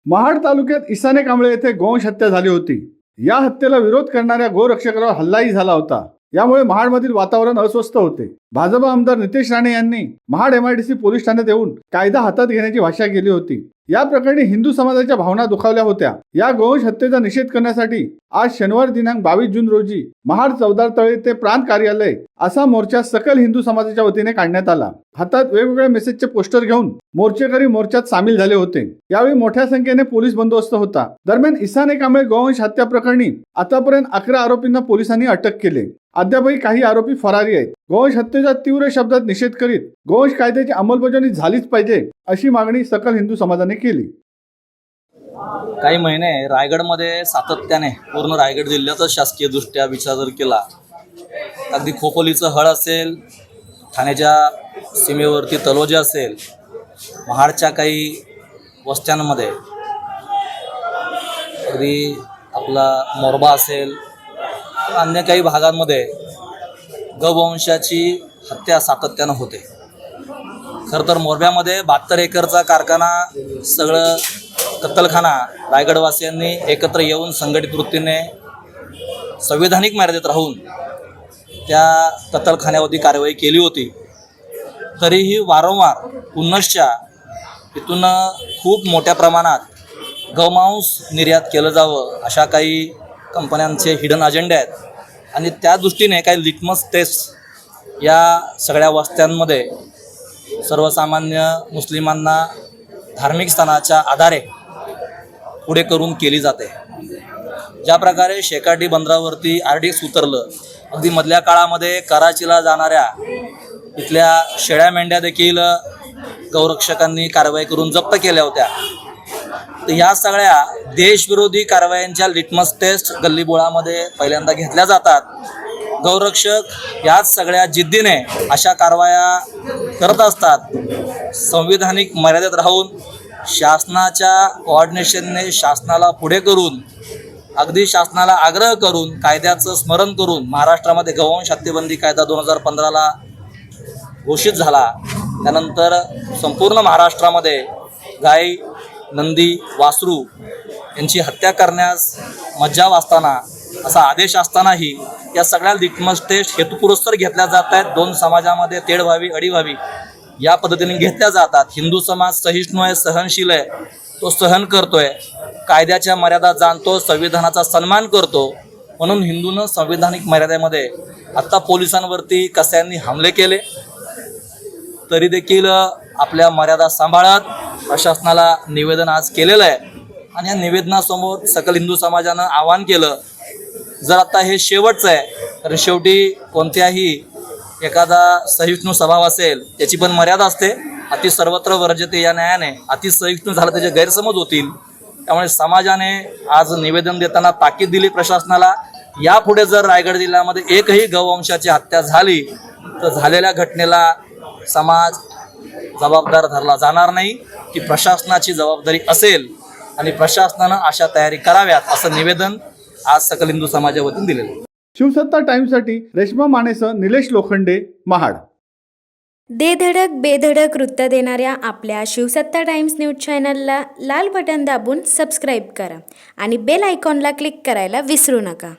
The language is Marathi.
महाड तालुक्यात इसाने कांबळे येथे गोवंश हत्या झाली होती। या हत्येला विरोध करणाऱ्या गोरक्षकावर हल्लाही झाला होता। यामुळे महाडमधील वातावरण अस्वस्थ होते। भाजप आमदार नितेश राणे यांनी महाड MIDC पोलीस ठाण्यात येऊन कायदा हातात घेण्याची भाषा केली होती। या प्रकरणी हिंदू समाजाच्या भावना दुखावल्या होत्या। या गोवंश हत्येचा निषेध करण्यासाठी आज शनिवार दिनांक 22 जून रोजी महाड चौदार तळे ते प्रांत कार्यालय असा मोर्चा सकल हिंदू समाजाच्या वतीने काढण्यात आला। हातात वेगवेगळ्या मेसेजचे पोस्टर घेऊन मोर्चेकरी मोर्चात सामील झाले होते। यावेळी मोठ्या संख्येने पोलीस बंदोबस्त होता। दरम्यान इसाने कांबळे गोवंश हत्या प्रकरणी आतापर्यंत 11 आरोपींना पोलिसांनी अटक केले। अद्यापही काही आरोपी फरारी आहेत। गोवंश हत्येचा तीव्र शब्दात निषेध करीत गोवंश कायद्याची अंमलबजावणी झालीच पाहिजे अशी मागणी सकल हिंदू समाजाने केली। काही महिने रायगडमध्ये सातत्याने पूर्ण रायगड जिल्ह्यातच शासकीय दृष्ट्या विचार जर केला, अगदी खोपोलीचं हळ असेल, ठाण्याच्या सीमेवरती तलोजा असेल, महाडच्या काही वस्त्यांमध्ये अगदी आपला मोरबा असेल, अन्य काही भागांमध्ये गवंशाची हत्या सातत्यानं होते। खरं तर मोरब्यामध्ये 72 एकरचा कारखाना, सगळं कत्तलखाना रायगडवासियांनी एकत्र येऊन संघटित वृत्तीने संविधानिक मर्यादेत राहून त्या कत्तलखान्यावरती कारवाई केली होती। तरीही वारंवार पुनश्च इथून खूप मोठ्या प्रमाणात गौमांस निर्यात केलं जावं अशा काही कंपन्यांचे हिडन अजेंडे आहेत आणि त्या दृष्टीने काही लिटमस टेस्ट या सगळ्या वस्त्यांमध्ये सर्वसामान्य मुस्लिमांना धार्मिक स्थानाच्या आधारे पुढे करून केली जाते। ज्या प्रकारे शेकाटी बंदरावरती RDX उतरलं, अगदी मधल्या काळामध्ये कराचीला जाणाऱ्या इथल्या शेळ्या मेंढ्या देखील गौरक्षकांनी कारवाई करून जप्त केल्या होत्या। तर या सगळ्या देशविरोधी कारवायांच्या लिटमस टेस्ट गल्लीबोळामध्ये पहिल्यांदा घेतल्या जातात। गौरक्षक याच सगळ्या जिद्दीने अशा कारवाया करत असतात। संविधानिक मर्यादेत राहून शासनाच्या कोऑर्डिनेशनने शासनाला पुढे करून, अगदी शासनाला आग्रह करून, कायद्याचं स्मरण करून महाराष्ट्रामध्ये गौवंश हत्येबंदी कायदा 2015ला घोषित झाला। त्यानंतर संपूर्ण महाराष्ट्रामध्ये गाय, नंदी, वासरू यांची हत्या करण्यास मज्जाव असताना, असा आदेश असतानाही या सगळ्या लिटमस टेस्ट हेतुपुरस्सर घेतल्या जात आहेत। दोन समाजामध्ये तेढ व्हावी, अडी व्हावी या पद्धतीने घेतल्या जातात। हिंदू समाज सहिष्णू आहे, सहनशील आहे, तो सहन करतोय, कायद्याच्या मर्यादा जाणतो, संविधानाचा सन्मान करतो। म्हणून हिंदूनं संविधानिक मर्यादेमध्ये आत्ता पोलिसांवरती कस्यांनी हमले केले, तरी देखील आपल्या मर्यादा सांभाळत प्रशासनाला निवेदन आज केलेलं आहे आणि या निवेदनासमोर सकल हिंदू समाजानं आवाहन केलं, जर आता हे शेवटचं आहे, तर शेवटी कोणत्याही एखादा सहिष्णू स्वभाव असेल त्याची पण मर्यादा असते। अति सर्वत्र वर्जते या न्यायाने अति सहिष्णू झालं त्याचे गैरसमज होतील। त्यामुळे समाजाने आज निवेदन देताना ताकीद दिली प्रशासनाला, यापुढे जर रायगड जिल्ह्यामध्ये एकही गौवंशाची हत्या झाली तर झालेल्या घटनेला समाज जबाबदार धरला जाणार नाही, की प्रशासनाची जबाबदारी असेल आणि प्रशासनानं अशा तयारी कराव्यात असं निवेदन आज सकल हिंदू समाजाच्या वतीने दिलेलं आहे। शिवसत्ता टाइम्ससाठी रेश्मा मानेसह निलेश लोखंडे, महाड। दे धडक बेधडक वृत्त देणाऱ्या आपल्या शिवसत्ता टाइम्स न्यूज चॅनलला लाल बटन दाबून सबस्क्राईब करा आणि बेल आयकॉनला क्लिक करायला विसरू नका।